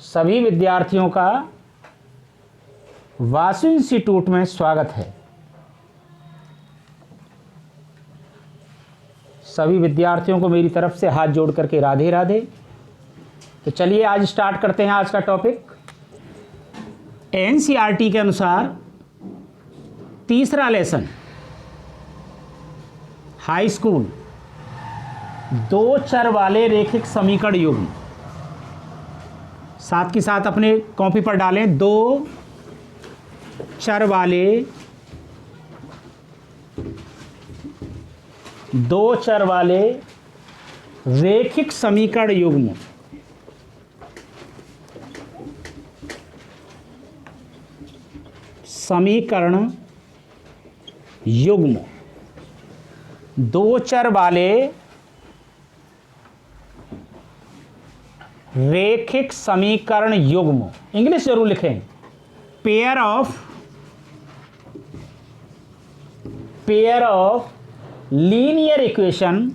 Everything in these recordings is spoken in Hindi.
सभी विद्यार्थियों का वासु इंस्टीट्यूट में स्वागत है। सभी विद्यार्थियों को मेरी तरफ से हाथ जोड़ करके राधे राधे। तो चलिए आज स्टार्ट करते हैं आज का टॉपिक। एनसीईआरटी के अनुसार तीसरा लेसन हाई स्कूल, दो चर वाले रेखिक समीकरण युग्म। साथ के साथ अपने कॉपी पर डालें, दो चर वाले रेखिक समीकरण युग्म। दो चर वाले रेखिक समीकरण युग्म। इंग्लिश जरूर लिखें। Pair of linear equation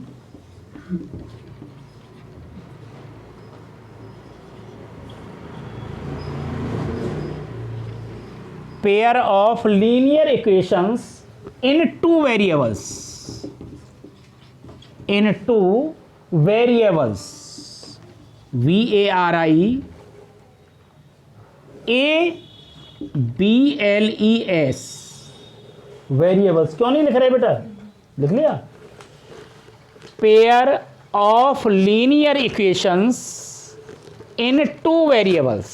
in two variables variables variables. क्यों नहीं लिख रहे बेटा? लिख लिया। Pair of linear equations in two variables.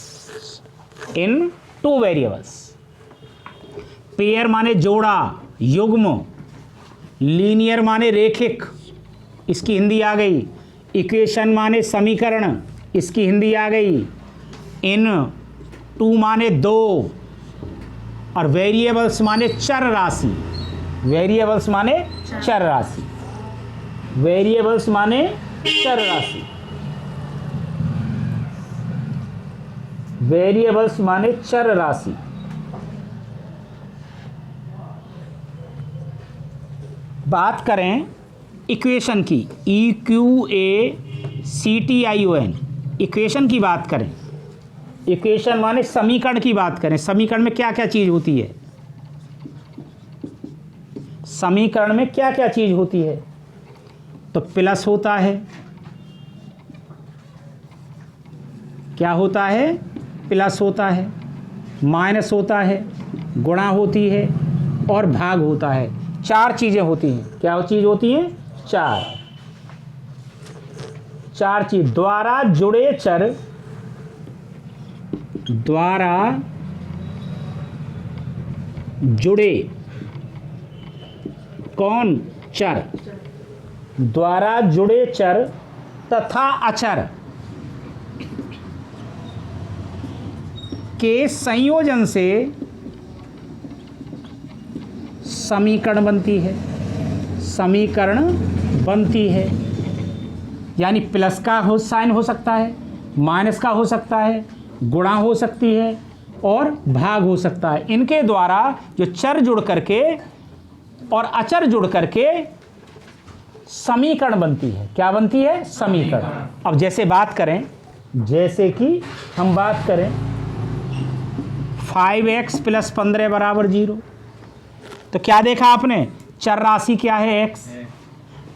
Pair माने जोड़ा, युग्म, लीनियर माने रेखिक, इसकी हिंदी आ गई। इक्वेशन माने समीकरण, इसकी हिंदी आ गई। इन टू माने दो, और वेरिएबल्स माने चर राशि। वेरिएबल्स माने चर राशि। बात करें इक्वेशन की, EQUATION, इक्वेशन की बात करें। इक्वेशन माने समीकरण की बात करें। समीकरण में क्या क्या चीज होती है? समीकरण में क्या क्या चीज होती है? तो प्लस होता है। क्या होता है? प्लस होता है, माइनस होता है, गुणा होती है और भाग होता है। चार चीजें होती हैं। क्या चीज होती हैं? चार चीज। द्वारा जुड़े चर, द्वारा जुड़े कौन? चर। द्वारा जुड़े चर तथा अचर के संयोजन से समीकरण बनती है। यानी प्लस का साइन हो सकता है, माइनस का हो सकता है, गुणा हो सकती है और भाग हो सकता है। इनके द्वारा जो चर जुड़ करके और अचर जुड़ करके समीकरण बनती है। क्या बनती है? समीकरण। अब जैसे कि हम बात करें 5x + 15 = 0। तो क्या देखा आपने? चर राशि क्या है? x।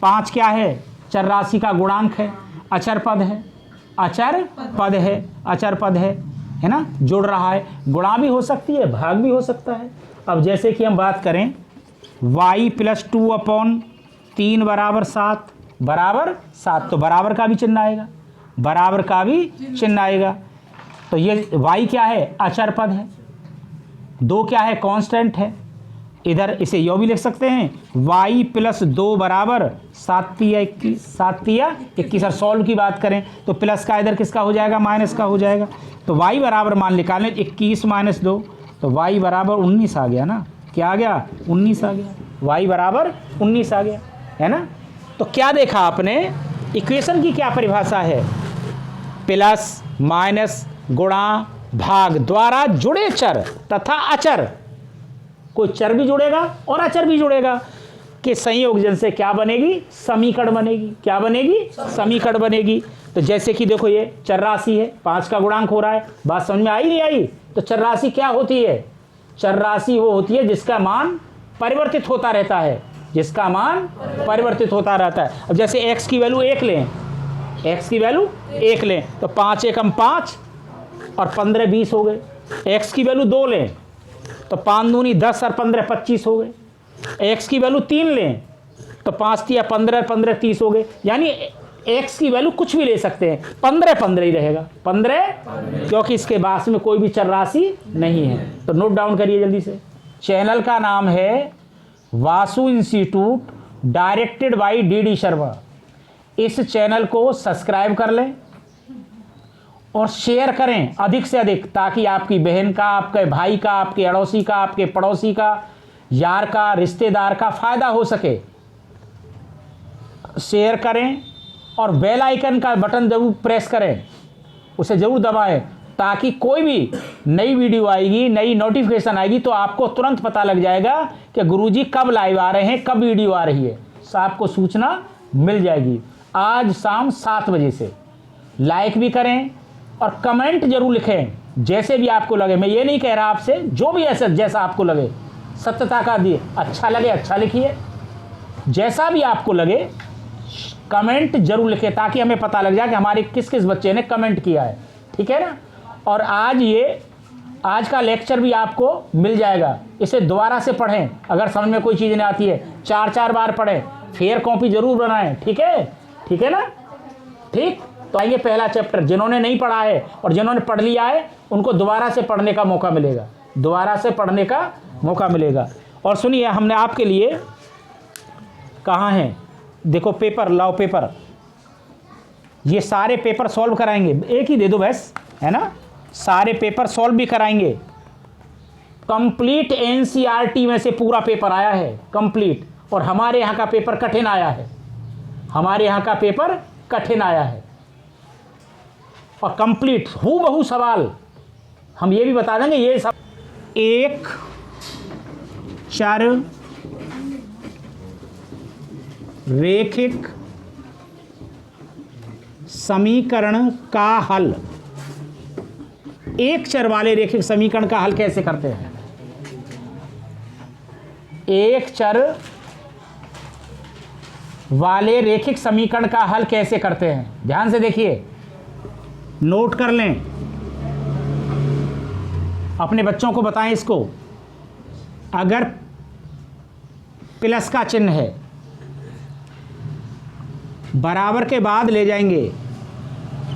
5 क्या है? चर राशि का गुणांक है, अचर पद है ना, जुड़ रहा है। गुणा भी हो सकती है, भाग भी हो सकता है। अब जैसे कि हम बात करें y + 2/3 = 7 तो बराबर का भी चिन्ह आएगा। तो ये y क्या है? अचर पद है। 2 क्या है? कांस्टेंट है। इधर इसे यो भी लिख सकते हैं, y + 2 = 7 × 21। 7 × 21। और सॉल्व की बात करें तो प्लस का इधर किसका हो जाएगा? माइनस का हो जाएगा। तो y बराबर मान निकालें 21 - 2, तो y बराबर 19 आ गया ना। क्या आ गया? 19 आ गया। y बराबर 19 आ गया, है ना। तो क्या देखा आपने? इक्वेशन की क्या परिभाषा है? प्लस, माइनस, गुणा, भाग द्वारा जुड़े चर तथा अचर। कोई चर भी जुड़ेगा और अचर भी जुड़ेगा के संयोजन से क्या बनेगी? समीकरण बनेगी। क्या बनेगी? समीकरण बनेगी। तो जैसे कि देखो ये 84 है, 5 का गुणांक हो रहा है, बात समझ में आई नहीं आई? तो 84 क्या होती है? 84 वो होती है जिसका मान परिवर्तित होता रहता है, जिसका मान परिवर्तित होता रहता है। अब जैसे x की वैल्यू 1 लें, x की वैल्यू 1 लें तो 5 एकम 5 और 15 20 हो गए। x की वैल्यू 2 लें तो 5 दूनी 10 और 15 25 हो गए। x की वैल्यू 3 लें तो 5 तिया 15 15 30 हो गए। यानी x की वैल्यू कुछ भी ले सकते हैं, 15 15 ही रहेगा, 15 क्योंकि इसके पास में कोई भी चर राशि नहीं है। तो नोट डाउन करिए जल्दी से। चैनल का नाम है Vasu institute directed by D Sharma. इस चैनल को सब्सक्राइब कर लें और शेयर करें अधिक से अधिक, ताकि आपकी बहन का, आपके भाई का, आपके अड़ोसी का, आपके पड़ोसी का, यार का, रिश्तेदार का फायदा हो सके। शेयर करें और बेल आइकन का बटन जरूर प्रेस करें, उसे जरूर दबाएं, ताकि कोई भी नई वीडियो आएगी, नई नोटिफिकेशन आएगी तो आपको तुरंत पता लग जाएगा कि गुरुजी कब लाइव आ रहे हैं, कब वीडियो आ रही है, आपको सूचना मिल जाएगी। आज शाम 7 बजे से लाइक भी करें और कमेंट जरूर लिखें, जैसे भी आपको लगे। मैं ये नहीं कह रहा आपसे, जो भी ऐसा जैसा आपको लगे, सत्यता का दिए, अच्छा लगे अच्छा लिखिए, जैसा भी आपको लगे कमेंट जरूर लिखें, ताकि हमें पता लग जाए कि हमारे किस किस बच्चे ने कमेंट किया है, ठीक है ना। और आज का लेक्चर भी आपको मिल जाएगा, इसे दोबारा से पढ़ें, अगर समझ में कोई चीज़ नहीं आती है 4 बार पढ़ें, फिर कॉपी जरूर बनाएं, ठीक है ना। ठीक, तो आइए पहला चैप्टर, जिन्होंने नहीं पढ़ा है और जिन्होंने पढ़ लिया है उनको दोबारा से पढ़ने का मौका मिलेगा, दोबारा से पढ़ने का मौका मिलेगा। और सुनिए, हमने आपके लिए कहाँ हैं, देखो पेपर लाओ, पेपर, ये सारे पेपर सॉल्व कराएंगे, एक ही दे दो बस, है ना। सारे पेपर सॉल्व भी कराएंगे। कंप्लीट एनसीईआरटी में से पूरा पेपर आया है कंप्लीट, और हमारे यहाँ का पेपर कठिन आया है, हमारे यहाँ का पेपर कठिन आया है और कंप्लीट हूबहू सवाल हम ये भी बता देंगे। ये सब एक चर रेखिक समीकरण का हल, एक चर वाले रेखिक समीकरण का हल कैसे करते हैं। एक चर वाले रेखिक समीकरण का हल कैसे करते हैं, ध्यान से देखिए, नोट कर लें, अपने बच्चों को बताएं इसको। अगर प्लस का चिन्ह है, बराबर के बाद ले जाएंगे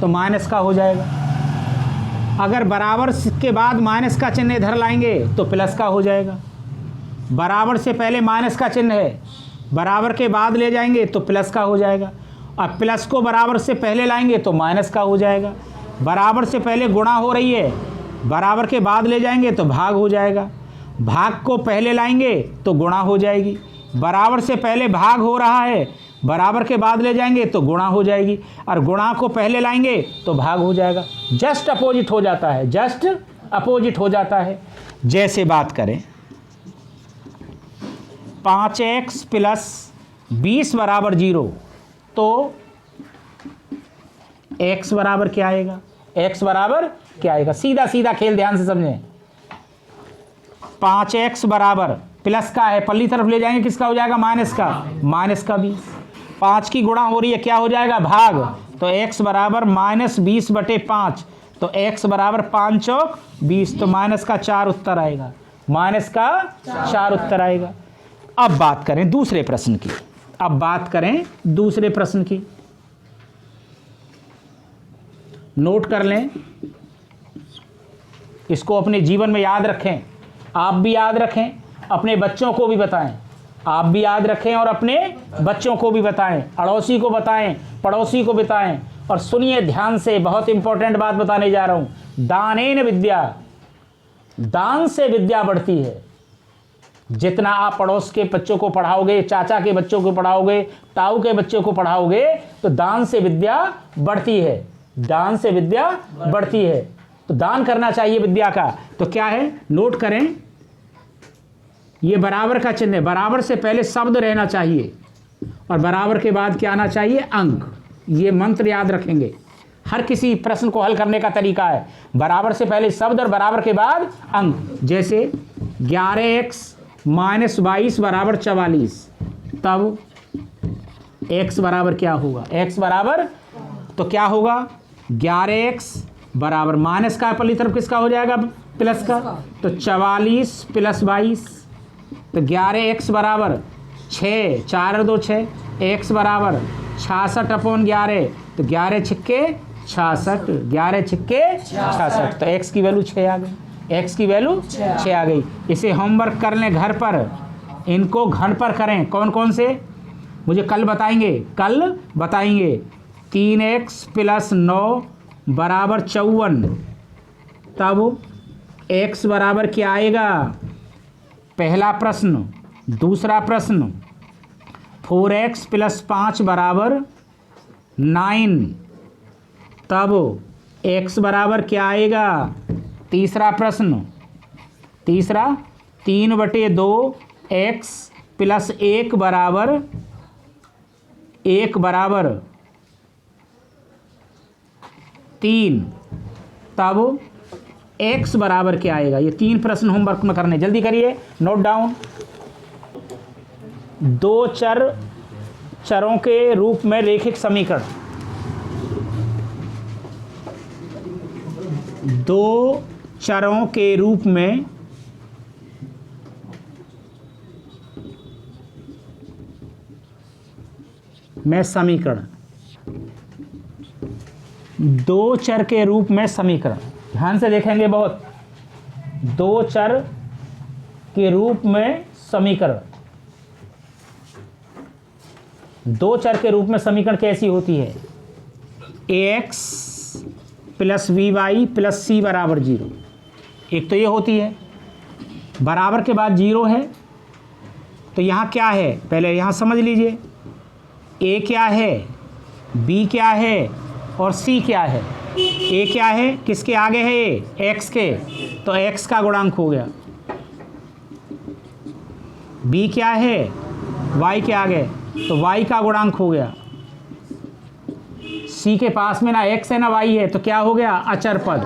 तो माइनस का हो जाएगा, अगर बराबर के बाद माइनस का चिन्ह इधर लाएंगे तो प्लस का हो जाएगा, बराबर से पहले माइनस का चिन्ह है, बराबर के बाद ले जाएंगे तो प्लस का हो जाएगा, और प्लस को बराबर से पहले लाएंगे तो माइनस का हो जाएगा, बराबर से पहले गुणा हो रही है, बराबर के बाद ले जाएंगे तो भाग हो जाएगा, भाग को पहले लाएंगे तो गुणा हो जाएगी, बराबर से पहले भाग हो रहा है, बराबर के बाद ले जाएंगे तो गुणा हो जाएगी, और गुणा को पहले लाएंगे तो भाग हो जाएगा। जस्ट अपोजिट हो जाता है, जस्ट अपोजिट हो जाता है। जैसे बात करें 5x प्लस 20 बराबर 0, तो x बराबर क्या आएगा, x बराबर क्या आएगा, सीधा सीधा खेल, ध्यान से समझें। 5x बराबर प्लस का है, पल्ली तरफ ले जाएंगे किसका हो जाएगा, माइनस का, माइनस का 20, 5 की गुणा हो रही है, क्या हो जाएगा, भाग, तो x बराबर -20/5, तो x बराबर 5 चौक 20, तो माइनस का 4 उत्तर आएगा, माइनस का 4 उत्तर आएगा। अब बात करें दूसरे प्रश्न की, अब बात करें दूसरे प्रश्न की, नोट कर लें, इसको अपने जीवन में याद रखें, आप भी याद रखें, अपने बच्चों को भी बताएं, आप भी याद रखें और अपने बच्चों को भी बताएं, अड़ोसी को बताएं, पड़ोसी को बताएं। और सुनिए ध्यान से, बहुत इंपॉर्टेंट बात बताने जा रहा हूं। दानेन विद्या, दान से विद्या बढ़ती है। जितना आप पड़ोस के बच्चों को पढ़ाओगे, चाचा के बच्चों को पढ़ाओगे, ताऊ के बच्चों को पढ़ाओगे, तो दान से विद्या बढ़ती है, दान से विद्या बढ़ती है। तो दान करना चाहिए विद्या का। तो क्या है, नोट करें, ये बराबर का चिन्ह है, बराबर से पहले शब्द रहना चाहिए और बराबर के बाद क्या आना चाहिए, अंक। ये मंत्र याद रखेंगे, हर किसी प्रश्न को हल करने का तरीका है। बराबर से पहले शब्द और बराबर के बाद अंक। जैसे 11x माइनस 22 बराबर 44, तब x बराबर क्या होगा? x बराबर तो क्या होगा? 11x बराबर माइनस का पहली तरफ किसका हो जाएगा? प्लस का। तो 44 प्लस 22, तो 11x बराबर 6, 4 और 2 6, x बराबर 66/11, तो 11 छिक्के 66, 11 छिक्के 66, तो x की वैल्यू 6 आ गई। x की वैल्यू 6 आ गई। इसे होमवर्क कर लें घर पर, इनको घर पर करें। कौन कौन से मुझे कल बताएंगे? 3x प्लस 9 बराबर 54, तब x बराबर क्या आएगा? पहला प्रश्न। दूसरा प्रश्न 4x प्लस 5 बराबर 9, तब x बराबर क्या आएगा? तीसरा प्रश्न, 3/2 x प्लस 1 बराबर 3, तब x बराबर क्या आएगा? ये 3 प्रश्न होमवर्क में करने, जल्दी करिए, नोट डाउन। 2 चरों के रूप में रैखिक समीकरण। 2 चरों के रूप में समीकरण। 2 चर के रूप में समीकरण, ध्यान से देखेंगे बहुत। 2 चर के रूप में समीकरण। 2 चर के रूप में समीकरण कैसी होती है? ax plus by plus c बराबर 0। एक तो ये होती है, बराबर के बाद 0 है, तो यहाँ क्या है? पहले यहाँ समझ लीजिए, a क्या है, b क्या है और c क्या है। a क्या है? किसके आगे है? x के, तो x का गुणांक हो गया। b क्या है? y के आगे, तो y का गुणांक हो गया। c के पास में ना x है ना y है, तो क्या हो गया? अचर पद।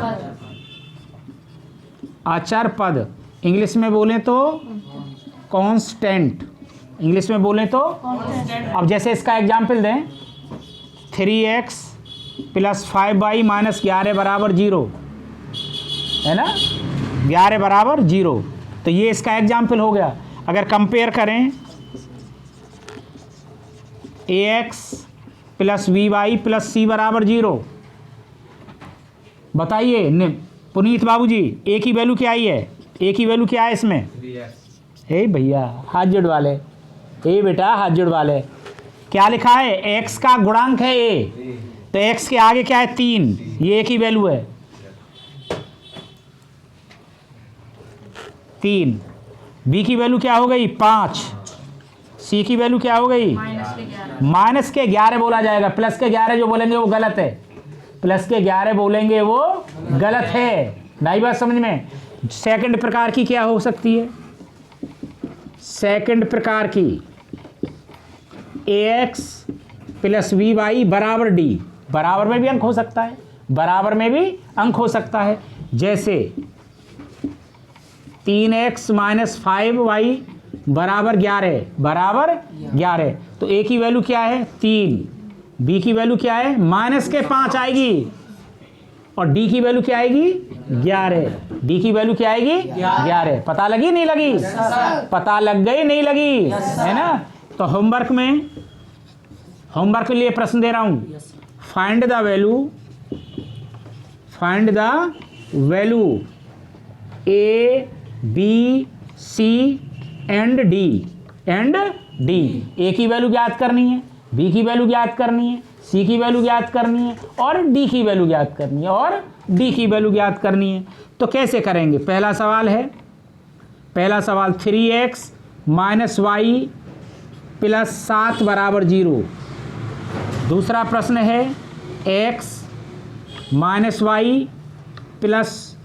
अचर पद इंग्लिश में बोलें तो कांस्टेंट। इंग्लिश में बोलें तो अब जैसे इसका एग्जाम्पल दें, 3x प्लस 5y माइनस 11 बराबर 0 है ना, 11 बराबर 0, तो ये इसका एग्जाम्पल हो गया। अगर कंपेयर करें ax plus by plus c बराबर 0, बताइए पुनीत बाबूजी, a की वैल्यू क्या आई है? a की वैल्यू क्या है इसमें? हे भैया हाथ जुड़ वाले, ए बेटा हाथ जुड़ वाले, क्या लिखा है? x का गुणांक है a, तो x के आगे क्या है? 3, ये a की वैल्यू है 3। b की वैल्यू क्या हो गई? 5। c की वैल्यू क्या हो गई? माइनस के 11 बोला जाएगा, प्लस के 11 जो बोलेंगे वो गलत है। प्लस के 11 बोलेंगे वो गलत है। नई बात समझ में। सेकंड प्रकार की क्या हो सकती है? सेकंड प्रकार की ax प्लस by बराबर d, बराबर में भी अंक हो सकता है, बराबर में भी अंक हो सकता है। जैसे 3x माइनस 5y बराबर 11, बराबर 11, तो a की वैल्यू क्या है? 3, b की वैल्यू क्या है? माइनस के 5 आएगी, और d की वैल्यू क्या आएगी? 11। d की वैल्यू क्या आएगी? 11। पता लगी नहीं लगी? पता लग गई नहीं लगी? है ना। तो होमवर्क के लिए प्रश्न दे रहा हूं, find the value a b c and D. A की वैल्यू ज्ञात करनी है, बी की वैल्यू ज्ञात करनी है, सी की वैल्यू ज्ञात करनी है, और डी की वैल्यू ज्ञात करनी है, और डी की वैल्यू ज्ञात करनी है। तो कैसे करेंगे? पहला सवाल 3x माइनस वाई प्लस 7 बराबर 0। दूसरा प्रश्न है x माइनस वाई प्लस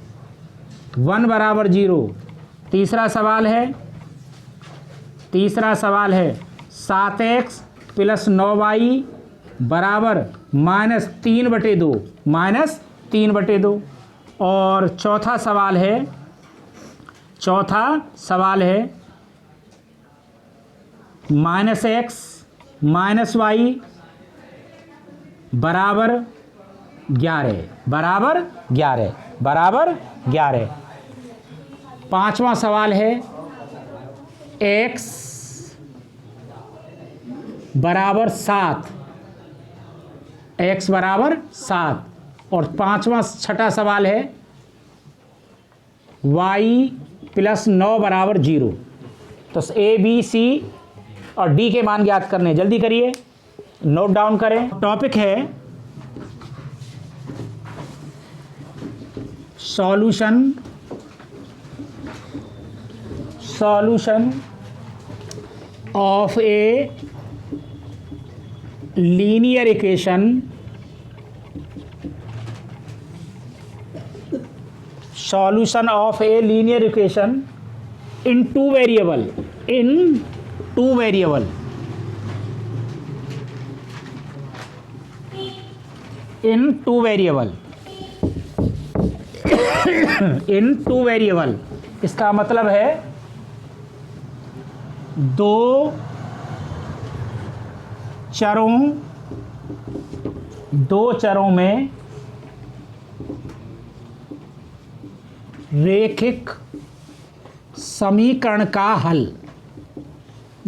1 बराबर 0। तीसरा सवाल है 7x प्लस 9y बराबर -3/2, -3/2। और चौथा सवाल है -x -y बराबर 11। पांचवा सवाल है x बराबर 7, x बराबर 7। और छठा सवाल है y + 9 बराबर 0। तो A B C और D के मान ज्ञात करने, जल्दी करिए, नोट डाउन करें। टॉपिक है solution of a linear equation in two variable इसका मतलब है दो चरों में रैखिक समीकरण का हल।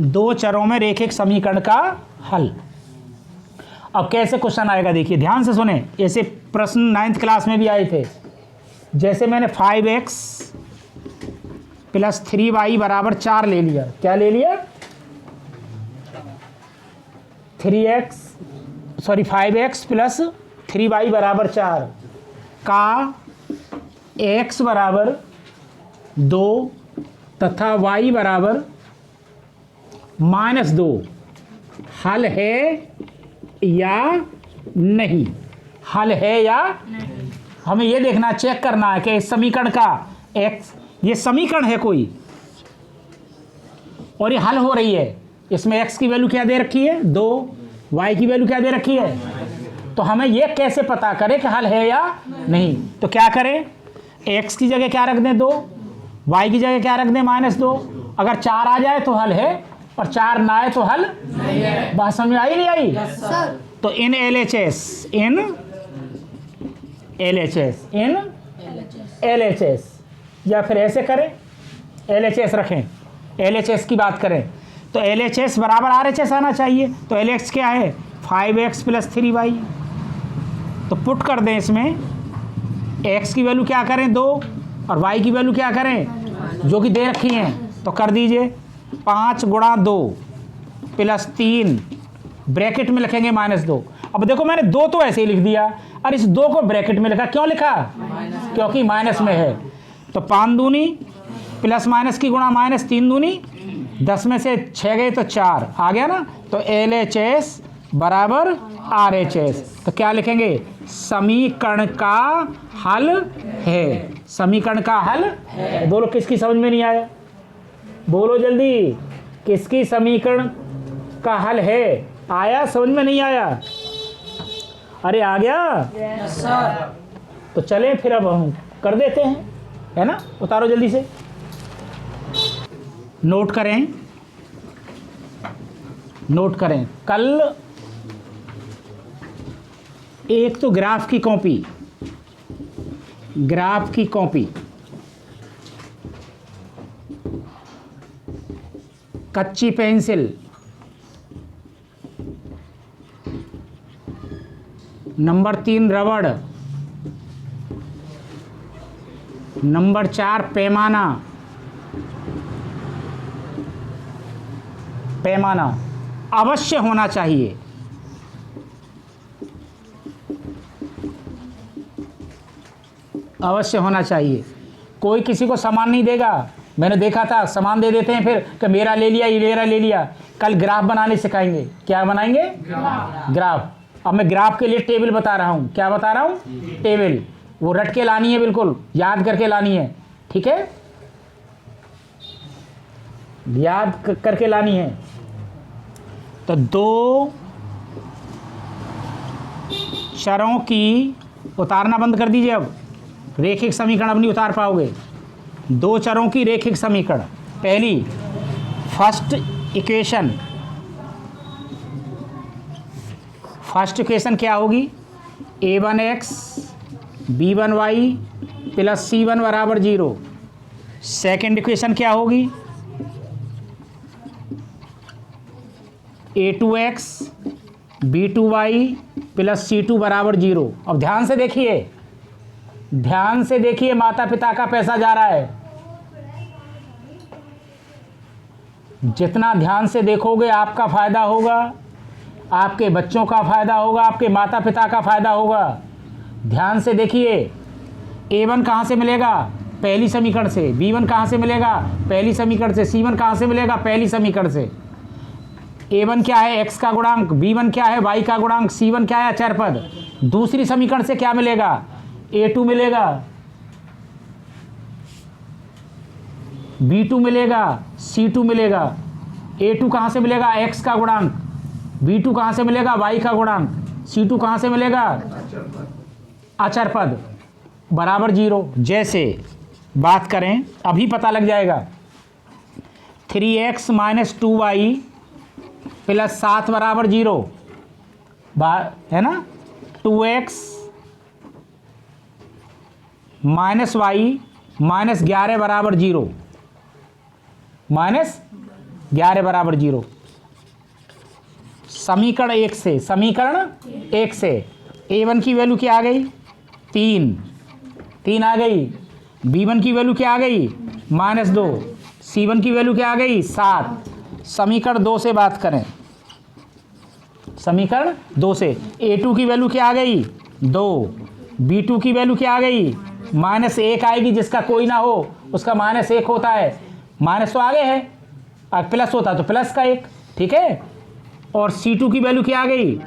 दो चरों में रैखिक समीकरण का हल। अब कैसे क्वेश्चन आएगा देखिए, ध्यान से सुने। ऐसे प्रश्न 9th क्लास में भी आए थे। जैसे मैंने 5x + 3y बराबर 4 ले लिया। क्या ले लिया? 5x + 3y बराबर 4 का x बराबर 2 तथा y बराबर -2 हल है या नहीं? हल है या नहीं? हमें यह देखना, चेक करना है कि इस समीकरण का x, ये समीकरण है कोई, और ये हल हो रही है। इसमें x की वैल्यू क्या दे रखी है? 2। y की वैल्यू क्या दे रखी है? तो हमें यह कैसे पता करें कि हल है या नहीं? तो क्या करें, x की जगह क्या रख दें? 2। y की जगह क्या रख दें? -2। अगर 4 आ जाए तो हल है, और 4 ना आए तो हल नहीं है। बात समझ में आई नहीं आई? तो इन LHS या फिर ऐसे करें, LHS रखें, LHS की बात करें तो LHS बराबर RHS आना चाहिए। तो LHS क्या है? 5x + 3y। तो पुट कर दें इसमें, x की वैल्यू क्या करें? 2, और y की वैल्यू क्या करें? जो कि दे रखी हैं। तो कर दीजिए 5 × 2 + 3 ब्रैकेट में लिखेंगे -2। अब देखो मैंने 2 तो ऐसे ही लिख दिया, और इस 2 को ब्रैकेट में लिखा। क्यों लिखा? क्योंकि माइनस में है। तो 5 दूनी + की गुणा -3 दूनी, 10 में से 6 गए तो 4 आ गया ना। तो LHS बराबर RHS। तो क्या लिखेंगे? समीकरण का हल है। समीकरण का हल है। बोलो किसकी समझ में नहीं आया? बोलो जल्दी, किसकी समीकरण का हल है? आया? समझ में नहीं आया? अरे आ गया? Yes sir. तो चलें फिर, अब हम कर देते हैं, है ना? उतारो जल्दी से, नोट करें। कल एक तो ग्राफ की कॉपी, कच्ची पेंसिल, नंबर 3 रबड़, नंबर 4 पैमाना अवश्य होना चाहिए। अवश्य होना चाहिए। कोई किसी को सामान नहीं देगा। मैंने देखा था सामान दे देते हैं फिर कि मेरा ले लिया, ये मेरा ले लिया। कल ग्राफ बनाने सिखाएंगे। क्या बनाएंगे? ग्राफ। अब मैं ग्राफ के लिए टेबल बता रहा हूँ। क्या बता रहा हूँ? टेबल। वो रट के लानी है, बिल्कुल याद करके लानी है, ठीक है? याद करके लानी है। तो 2 चरों की, उतारना बंद कर दीजिए अब, रेखिक समीकरण अब नहीं उतार पाओगे। दो चरों की रेखिक समीकरण, पहली फर्स्ट इक्वेशन क्या होगी, a1x b1y प्लस c1 बराबर 0। सेकेंड इक्वेशन क्या होगी, a2x b2y प्लस c2 बराबर 0। अब ध्यान से देखिए, माता पिता का पैसा जा रहा है। जितना ध्यान से देखोगे आपका फायदा होगा, आपके बच्चों का फायदा होगा, आपके माता पिता का फायदा होगा। ध्यान से देखिए, a1 कहाँ से मिलेगा, पहली समीकरण से। b1 कहाँ से मिलेगा, पहली समीकरण से। c1 कहाँ से मिलेगा, पहली समीकरण से। a1 क्या है, x का गुणांक, b1 क्या है, y का गुणांक, c1 क्या है, अचर पद। दूसरी समीकरण से क्या मिलेगा, a2 मिलेगा, b2 मिलेगा, c2 मिलेगा। a2 कहाँ से मिलेगा, x का गुणांक, b2 कहाँ से मिलेगा, y का गुणांक, c2 कहाँ से मिलेगा, अचर पद बराबर 0। जैसे बात करें, अभी पता लग जाएगा, 3x माइनस 2y प्लस 7 बराबर 0 है ना। 2x माइनस y माइनस 11 बराबर 0, माइनस 11 बराबर 0। समीकरण एक से a1 की वैल्यू क्या आ गई, 3 आ गई। b1 की वैल्यू क्या आ गई, -2। c1 की वैल्यू क्या आ गई, 7। समीकरण 2 से बात करें, समीकरण 2 से a2 की वैल्यू क्या आ गई, 2। b2 की वैल्यू क्या आ गई, -1 आएगी। जिसका कोई ना हो उसका -1 होता है। माइनस तो आगे है, और प्लस होता तो प्लस का 1, ठीक है। और c2 की वैल्यू क्या आ गई,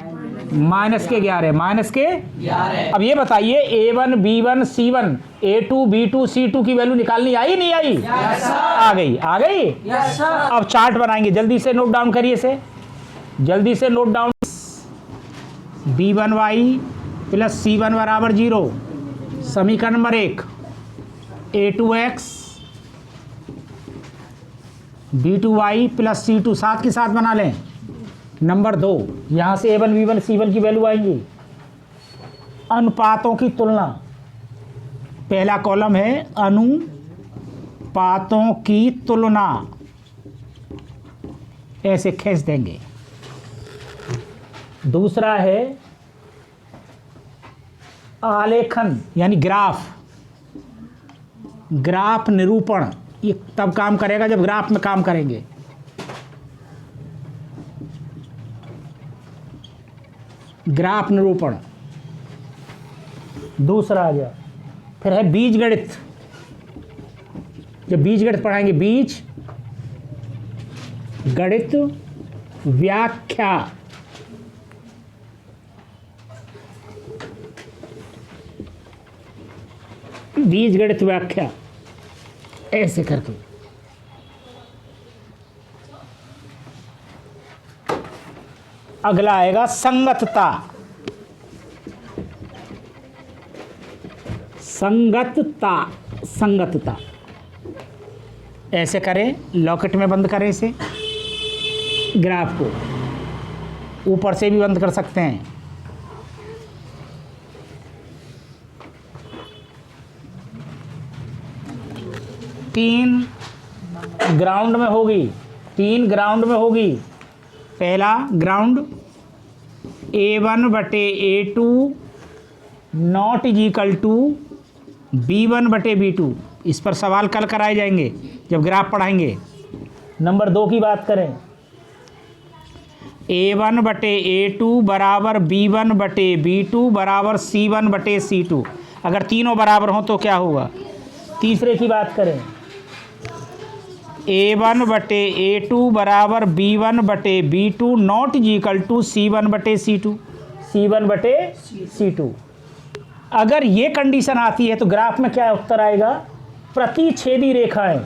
-11। अब ये बताइए, a1 b1 c1 a2 b2 c2 की वैल्यू निकालनी आई नहीं आई, आ गई। अब चार्ट बनाएंगे, जल्दी से नोट डाउन करिए इसे, जल्दी से note down. b1y plus c1 बराबर 0। समीकरण number 1, a2x b2y plus c2 साथ के साथ बना लें। नंबर 2, यहाँ से a1 b1 c1 की वैल्यू आएंगी। अनुपातों की तुलना, पहला कॉलम है अनुपातों की तुलना, ऐसे खींच देंगे। दूसरा है आलेखन यानी ग्राफ निरूपण। ये तब काम करेगा जब ग्राफ में काम करेंगे। ग्राफ निरूपण दूसरा आ गया। फिर है बीजगणित, जब बीजगणित पढ़ाएंगे, बीज गणित व्याख्या। बीजगणित व्याख्या ऐसे करके। अगला आएगा संगतता। संगतता ऐसे करें, लॉकेट में बंद करें इसे, ग्राफ को ऊपर से भी बंद कर सकते हैं। तीन ग्राउंड में होगी। पहला ground a1/a2 not is equal to b1/b2। इस पर सवाल कल कराए जाएंगे जब ग्राफ पढ़ाएंगे। नंबर 2 की बात करें, a1/a2 बराबर b1/b2 बराबर c1/c2। अगर तीनों बराबर हों तो क्या होगा। तीसरे की बात करें, a1/a2 बराबर b1/b2 not is equal to c1/c2। अगर ये कंडीशन आती है तो ग्राफ में क्या उत्तर आएगा, प्रतिच्छेदी रेखाएं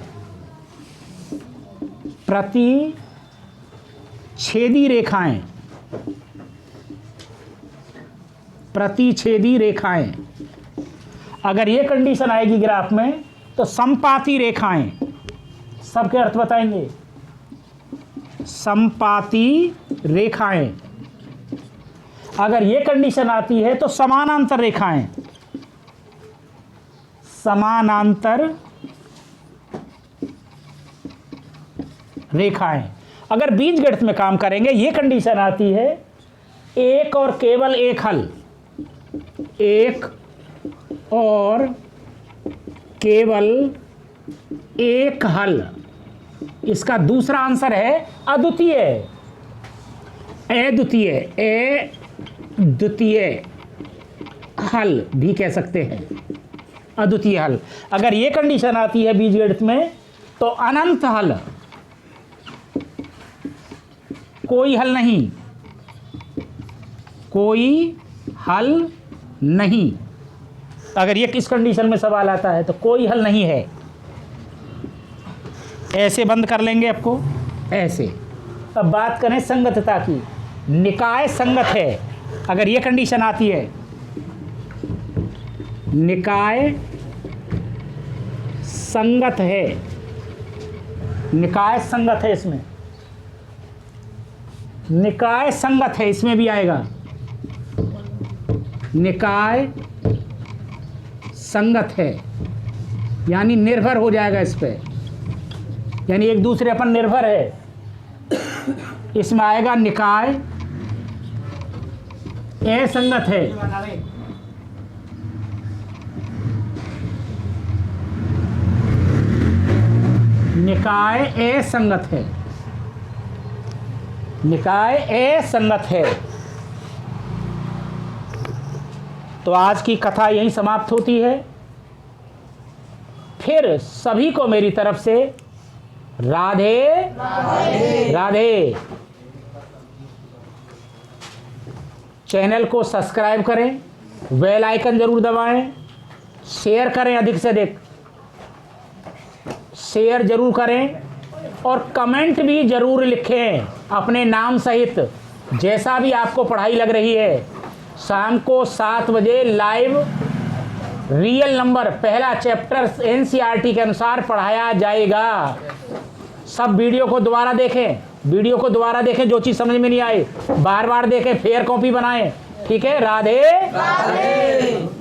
प्रतिच्छेदी रेखाएं। अगर ये कंडीशन आएगी ग्राफ में तो समपाती रेखाएं, सबके अर्थ बताएंगे। समपाती रेखाएं। अगर ये कंडीशन आती है तो समानांतर रेखाएं। समानांतर रेखाएं। अगर बीजगणित में काम करेंगे, ये कंडीशन आती है एक और केवल एक हल। एक और केवल एक हल। इसका दूसरा आंसर है अद्वितीय। अद्वितीय, अद्वितीय हल भी कह सकते हैं, अद्वितीय हल। अगर ये कंडीशन आती है बीजगणित में तो अनंत हल। कोई हल नहीं, कोई हल नहीं। अगर ये किस कंडीशन में सवाल आता है तो कोई हल नहीं है। ऐसे बंद कर लेंगे आपको, ऐसे। अब बात करें संगतता की। निकाय संगत है। अगर ये कंडीशन आती है, निकाय संगत है, निकाय संगत है, इसमें निकाय संगत है, इसमें भी आएगा निकाय संगत है, यानी निर्भर हो जाएगा इस पे, यानी एक दूसरे पर निर्भर है। इसमें आएगा निकाय असंगत है। निकाय असंगत है, निकाय असंगत है। तो आज की कथा यहीं समाप्त होती है। फिर सभी को मेरी तरफ से राधे राधे, राधे। चैनल को सब्सक्राइब करें, बेल आइकन जरूर दबाएं, शेयर करें, अधिक से अधिक शेयर जरूर करें और कमेंट भी जरूर लिखें अपने नाम सहित। जैसा भी आपको पढ़ाई लग रही है, शाम को 7 बजे लाइव रियल नंबर पहला चैप्टर एनसीईआरटी के अनुसार पढ़ाया जाएगा। सब वीडियो को दोबारा देखें, वीडियो को दोबारा देखें, जो चीज़ समझ में नहीं आए बार बार देखें, फेयर कॉपी बनाएं। ठीक है, राधे राधे।